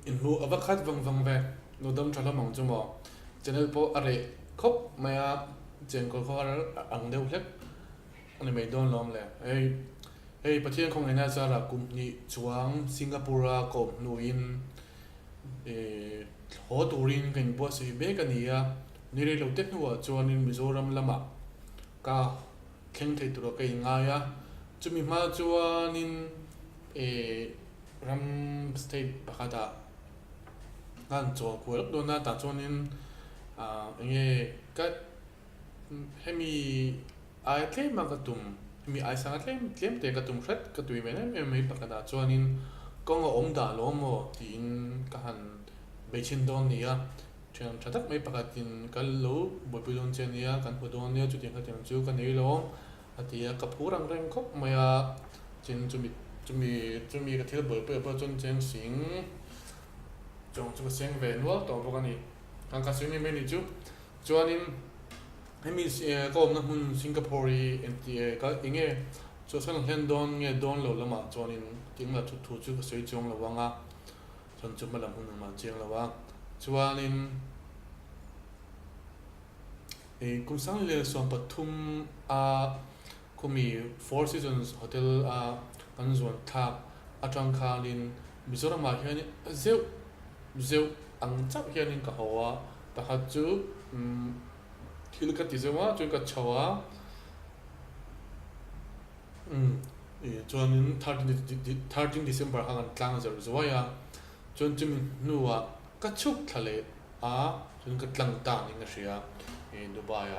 in hu avakhat vang ve no dam thala mong chumo channel po are khop maya chen ko khar ang deuh hlek ani mai don lom le ei pathian khong ena zara kum ni chuang singapore ko nuin e ho turin kan bo se be kan ia ni re lo tek nuwa chuanin mizoram lama ka kheng thei tur kai nga ya chumi ma chuanin e ram state pakata ngan cho ko do na ta chuanin nge ka hemi ai tlem ma ka tum mi ai sang tlem te ka tum khat ka tui me na me pakata chuanin kong om da lo mo tin ka han be chin don nia chen thatak mai pakatin kal lo boi pulon chen nia kan pudon nia chu tin ka tin chu ka nei lo atia ka phurang reng khop maya chin chumi ka thil boi pe chon chen sing chong chu seng ve no to bo ka ni kan ka sing me ni chu chuanin hemi ko om na hun singapore nta ka inge so san hen don nge don lo lama chuanin tingla thu chu ka sei chong lo wanga chon chu malam hun ma cheng lo wa chuanin kum sang le som pathum kumi Four Seasons hotel kan zon tha atang khalin mizoram ma hian zeu ang chap hian ka hawa pakhat chu thil ka ti zewa chu ka chawa chuanin 13 December hangan tlang zer zuaya chun chumi hnuah ka chuk thale chun ka tlang ta ni nga ria Dubai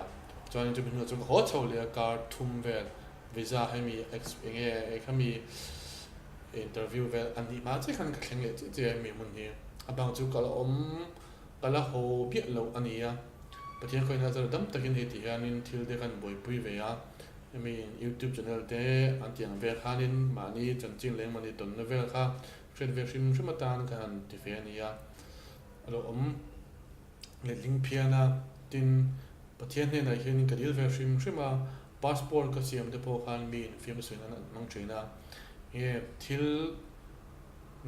chuanin chumi hnuah chu ho chho le car thum vel visa hemi khami interview vel ani ma che khan ka thleng le che mi mun hi abang chu kala kala ho bi lo ania pathian khoi na zar dam takin he ti hianin thil de kan boi pui ve ya YouTube channel te antiang ve khanin mani chanchin leng mani ton na vel kha thread ve shim shimatan kan ti fe ania alo le link phiana tin pathian he na hianin kadil ve shim shima passport ka siam de po khan mi film suina nang china ye thil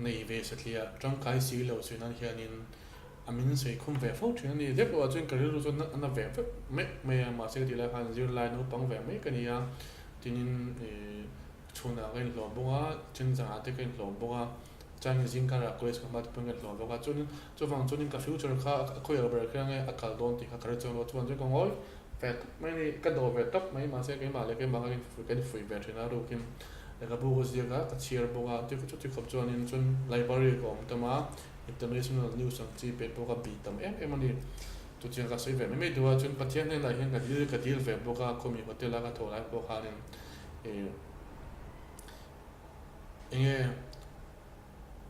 nei ve satlia tang kai si lo suina hianin amin sei khum ve fo thina ni de po chuan karir ru chon na ve me ma se ti la khan zero line no pang ve me kania tinin chuna gain lo bonga chen za te kain lo bonga chang jing kara college ka mat pang lo bonga chun chowang chunin ka future kha khoi over kang e akal don ti kha kar chon lo chuan chu kongoi ve mai ni ka do ve top mai ma se kai ma le kai ma kan fui ve thina ro kim LEHKHABU ko zia ka CHHIAR bonga ti chu ti khop chuanin chun library ko tama international news ang chi pe boka bi tam em ani tu chiang ka sei ve me duwa chun pathian ne la hian ka dil ve boka khomi hotel ka thola boka nen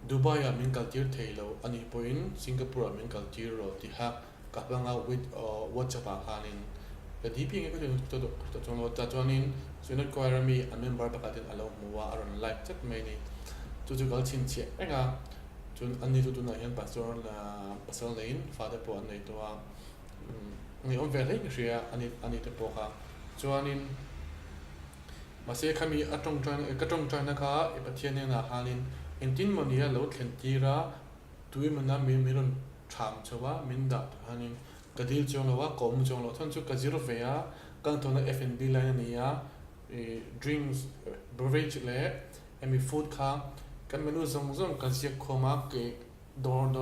Dubai min culture thailo ani point Singapore min culture ro ti ha ka banga with WhatsApp hanin ka dp nge ko to chong lo ta chuanin sunat choir mi a member pakatin alo muwa aron like chat mai ni chu gal chin che enga chun ani tu na hian pastor lein father po anei to ngi on ve rei ria ani te po kha chuanin mase khami atong tran na kha e pathian ne na halin entin monia lo thlen tira tui mana mi ron tham chawa min da hanin kadil chong lawa kom chong lo thon chu ka zero ve ya kang thona F&B line ania drinks beverage le emi food kha kan menu zong ka siak khoma ke dor do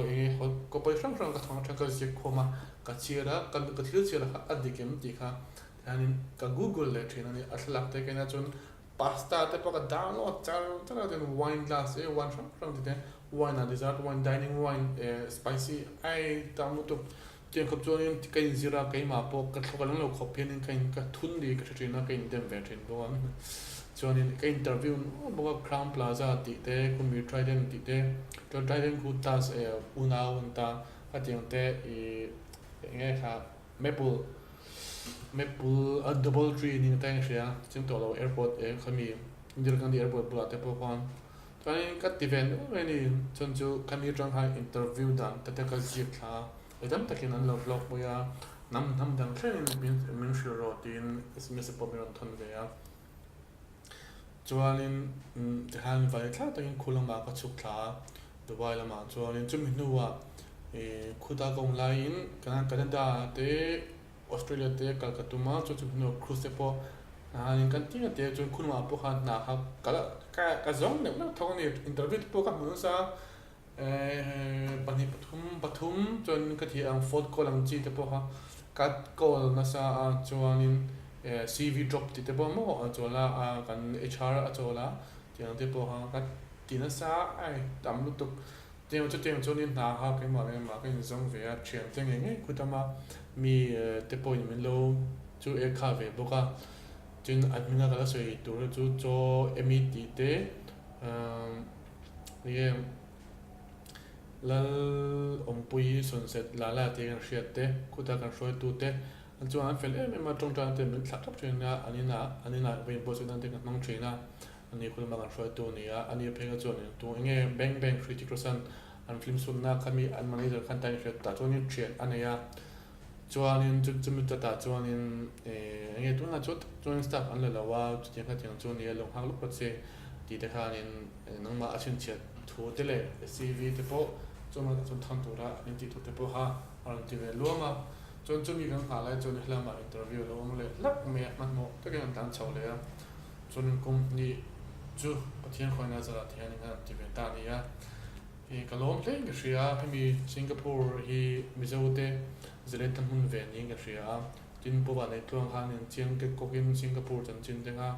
ko pai sang ka thong ka siak khoma ka chira kan ka thil chira adikem ti kha hanin ka google le thina ni athlak te kana chun pasta te pa ka download char den wine glass one from the wine and dessert wine dining wine spicy ai download to tiang khop chuan kai zira kai ma po ka thokal lo khop pian kai ka thun di ka thina kai dem ve thin bo an chuan in kai interview bo Crown Plaza ti te kumi trident ti te to trident ku tas uiawm ta atiang te nge kha maple a double tree ni tang sia chin to lo airport khami indir kan di airport bula te po khan chuan ka event ni chon chu khami tang ha interview dan ta ka jik tha edam takin an lo vlog boya nam dang thren min shiro tin sms popular thon ve ya chuanin han vai thla takin khulanga ka chuk thla Dubai lamah chuanin chumi hnuah khuda kong lain Canada te Australia te Calcutta chu chu hnuah cruise te pawh hanin kan tinga te chuan khunwa pawh kha na ha ka zong ne na thawng ni interview te pawh ka hmu sa pani pathum chuan ka thi ang fourth call ang chi te pawh kha ka call na sa chuanin CV drop ti te pawh mo chola kan HR chola tiang te pawh kha ka tina sa ai tam lu tuk tiang chuanin na ha ke ma ke zong ve a thiam te nge khutama mi te pawh min lo chu e kha ve boka chun admina kala soi tur chu cho MET te ye lal ompui sunset lala te kan hriat te khuta kan hroi tu te an chuan fel ma tong tang te min thak thap thina anina vein bo chuan te kan nang thina ani khulma kan hroi tu ni a ani phenga chuan tu nge bang 50% an film sun na khami an manager khan tai hriat ta chuan thiat anaya chuanin chumi ta chuanin nge tu na chuan staff an la lawa tiang kha tiang chuan ni long hang luk se ti te khanin nangma achin chiat thu te le CV te pawh chuan chuan thang tu ra in ti tu te pawh ha an ti ve lawma chuan chumi kan kha lai chuan hlama interview lawm le lak me man mo te kan tan chho le a chuan kum ni chu pathian khoina zara thian nga ti ve ta ni a ka lawm hle nga hria hemi Singapore hi MIZOTE zelen tan hun ve ni nga hria tin po ba nei tlong khanin chiang ke kokin Singapore chan chin tenga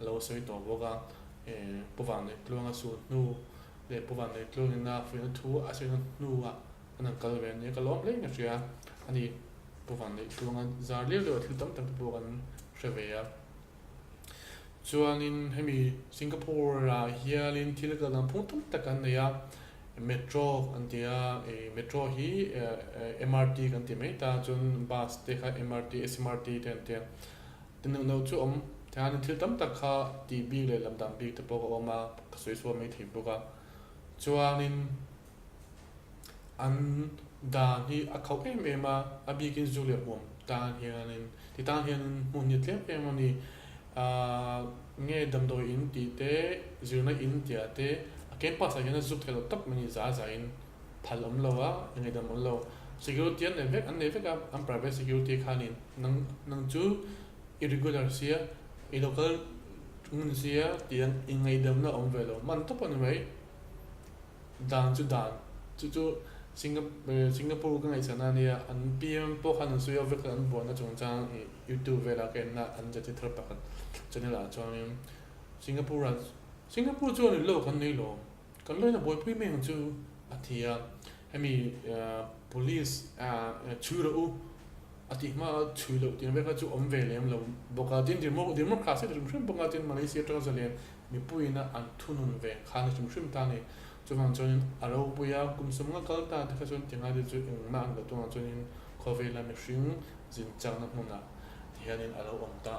lo soi to boka po ba nei tlong a su nu le po ba nei tlong na fu thu a se hnuah an kal ve ni ka lawm hle nga hria ani po ba nei tlong a zar le lo thil tam tam po kan hrewe a chuanin hemi Singapore hialin thil ka lam phung tam takan neya metro antia metro hi MRT kan ti mai ta chun bus te kha MRT SMRT ten te tin no chu than thil tam tak kha TB le lamdam bi te pawh oma soi so mai thei boka chuanin an dan hi a khau em a abi kin zule bom tan hianin ti tan hian mun ni tlem em ani nge dam do in ti te zirna in tia te campus hian zup thelo tak mani za in phalom lowa nge dam lo security an nevek am private security khanin nang chu irregular sia local ngun sia tiang ingai dam na om velo man to pan mai dan chu Singapore ka ngai sana nia an PM po khan su yo vek an bo na chung chang YouTube vela ken na an jati thar pakat chanela chawin Singapore chu ni lo kan nei lo kan lo na boy pui meng chu athia hemi police chura u ati ma chulo tin veka chu om velem lo boka tin dir mo khase rum shrim boka tin Malaysia tra zalen mi puina an thunun ve khan rum shrim ta ni chuan chuan alo puya kum sumnga kalta te kha chuan tinga de chu ma an to chuan covid la mi hring zin chang na hmuna hianin alo om ta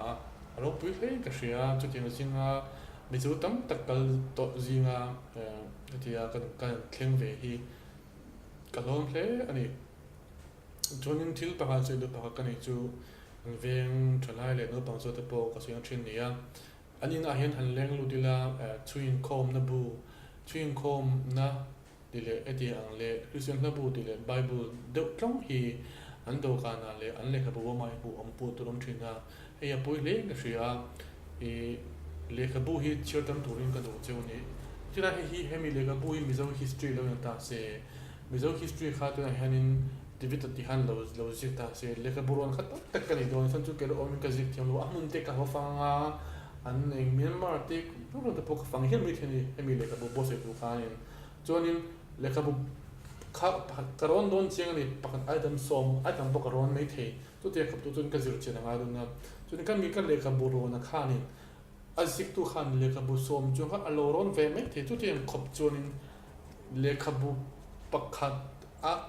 alo pui hle ka hria chu tin singa mi chu tam takal to zinga tia kan thleng ve hi kalom hle ani chuanin thil pakha che do pakha kani chu veng thalai le no pangso te po ka siang thin nia ani na hian han leng lu dila chuin khom na bu chuin khom na dile eti ang le Christian na bu dile Bible de tlong hi an do kana le an LEHKHABU mai bu om pu turum thina e ya pui le ka hria LEHKHABU hi chirtam turin ka do chewni tira hi hemi LEHKHABU hi mizo history lo ta se mizo history kha tu hanin divita ti han lo zita se LEHKHABU ron khat tak kan do san chu ke lo om ka zik tiam lo amun te ka ho fanga an Myanmar te ro ta pok fang hi mi theni hemi LEHKHABU bo se tu khanin chuanin LEHKHABU kha karon don chiang ni pakan item som item bo karon mai the tu te khap tu chun ka zir chen anga dun na chun kan mi ka LEHKHABU ro na khanin azik tu khan LEHKHABU som chu kha aloron ve mai the tu te khop chuanin LEHKHABU pakhat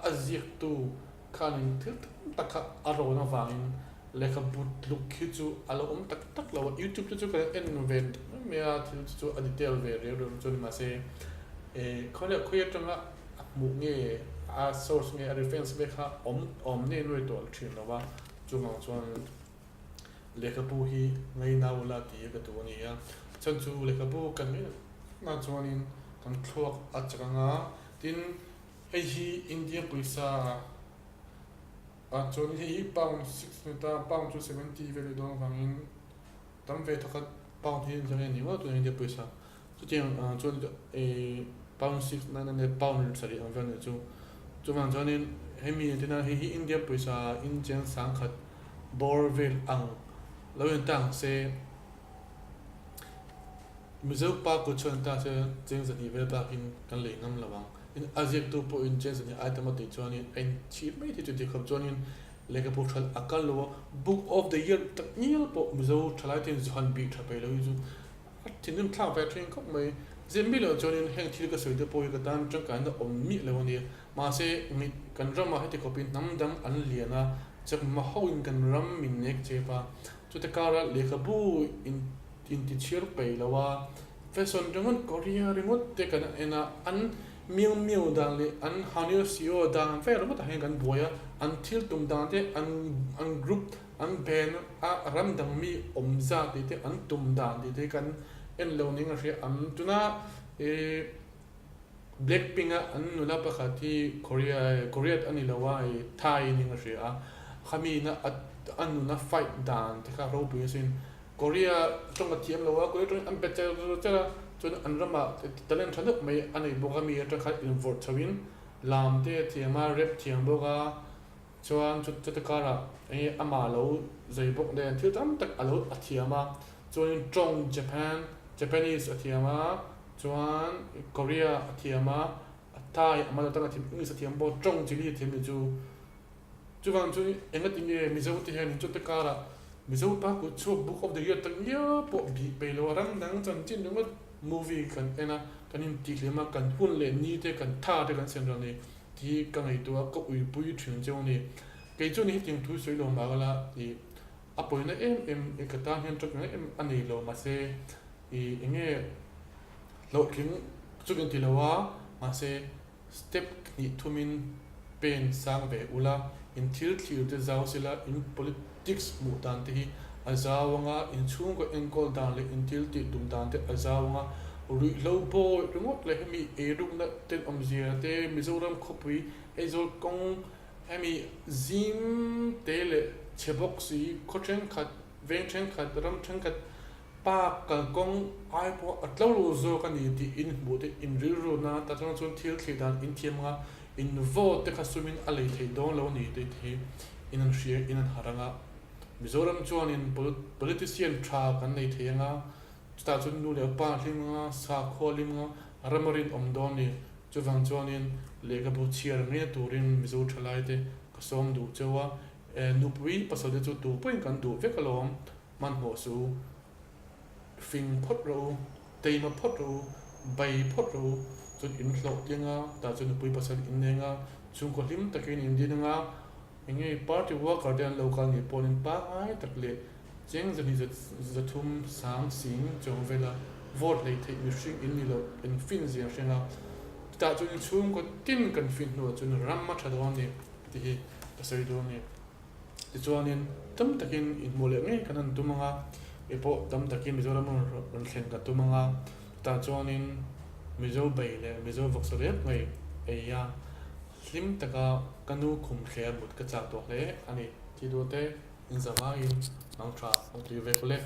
azik tu khanin thil takha aro na wangin LEHKHABU luk khi chu alo tak lo YouTube chu ka en ve mea thil chu aditel ve re ro chun ma se khole khoya tanga mu nge a source nge reference be kha om ne no to thin lo wa chu ma chuan LEHKHABU hi ngai na wala ti ka tu ni ya chan chu LEHKHABU kan ni na chuanin kan chhuak a changa ti tin hei hi India puisa chuan hei pound 6 ta pound 270 velu dong wangin tam ve thakat pound hi jange ni wa tu India puisa chu tiang chuan pound 6 na ne pound sari ang van chu chuwang chuanin hemi tina hi India puisa in chang sang khat borvel ang loin tang se mizo pa ko chuan ta se cheng zani vel pa in kan le ngam lawang in azek tu po in cheng zani item ti chuanin en chi mai ti ti khap chuanin LEHKHABU thal akal lo book of the year tak nial po mizo thalai tin zhan bi thapai lo ju thinum thla va train kop mai zembi lo chuanin heng thil ka soide po ka tan chang kan da om mi lo ni ma se mi kan rama heti kopin namdam an liana chak ma hoin kan ram min nek chepa chu te kara LEHKHABU in ti chir pai lawa fashion ringot korea ringot te kan ena an miu dang le an hanyo sio dang fe ro ta hen kan boya an thil tum dang te an group an band a ram dang mi omza te an tum dang te kan en lo ning a am tuna Blackpink an nula pakhati Korea ani lawa Thai ning a khami na anuna fight dan te ka ro bu sin Korea trong ka thiam lawa Korea trong am pecha cha chun an rama talent thanuk mai ani boga mi ta kha invert thawin lam te thiama rap thiam boga chuan chu ta kara ama lo zai bok den thil tam tak alo athiama chuan trong Japanese athiama chuan Korea athiama Thai ama ta ka thim English athiam bo trong chili thiam chu chuwang chu enga tinge MIZOTE hen chu ta kara mizo pa ku chu book of the year tak nya po bi pe lo ram nang chan chin ngot movie kan ena kanin ti lema kan hun le ni te kan tha te kan sen rani ti ka ngai to ko ui pui thing cheu ni ke chu ni ting thu soi lo ma la ti apoina em ka ta hen tok em ani lo ma se enge lo king chu gen ti lo wa ma se step ni thumin pen sang ve ula in thil thil te zaw sila in politics mu dan te hi azawanga in chung ko enkol dan le in thil ti dum dan te azawanga ri lo bo ringot le hemi rum na ten omzia te Mizoram khopui ezol kong hemi zim te le chebok si khochen khat veng chen khat ram chen khat pa ka kong ai po atlo lo zo ka ni ti in bu te in ru na ta chang chun thil thil dan in thiamga in vote te khasumin alei thei dong lo ni te thi in an share in an haranga Mizoram chuan in politician tha kan nei theinga sta chun nu le pa hlinga sa kholinga ramarin omdon ni chuwang chuan in LEHKHABU CHHIAR nge turin mizo thalai te kasom du chewa nupui pasal de chu tu point kan du vekalom man ho su fing phot ro teima phot ro bai phot ro chun in hlok lenga ta chun pui pasal in nenga chung ko hlim takin in dinanga enge party worker den local ni polin pa ai takle cheng zani zathum sang sing chong vela vote le thei mi shing in ni lo in fin zia shenga ta chun chung ko tin kan fin no chun ramma thadon ni ti pasai do ni ti chuanin tam takin in mole nge kanan tumanga epo tam takin Mizoram ron thlen ka tumanga ta chuanin mizo bai le mizo voksore ngai eya hlim taka kanu khum thler mut ka chak to hle ani ti do te in zawa in mang tha ong ti ve kole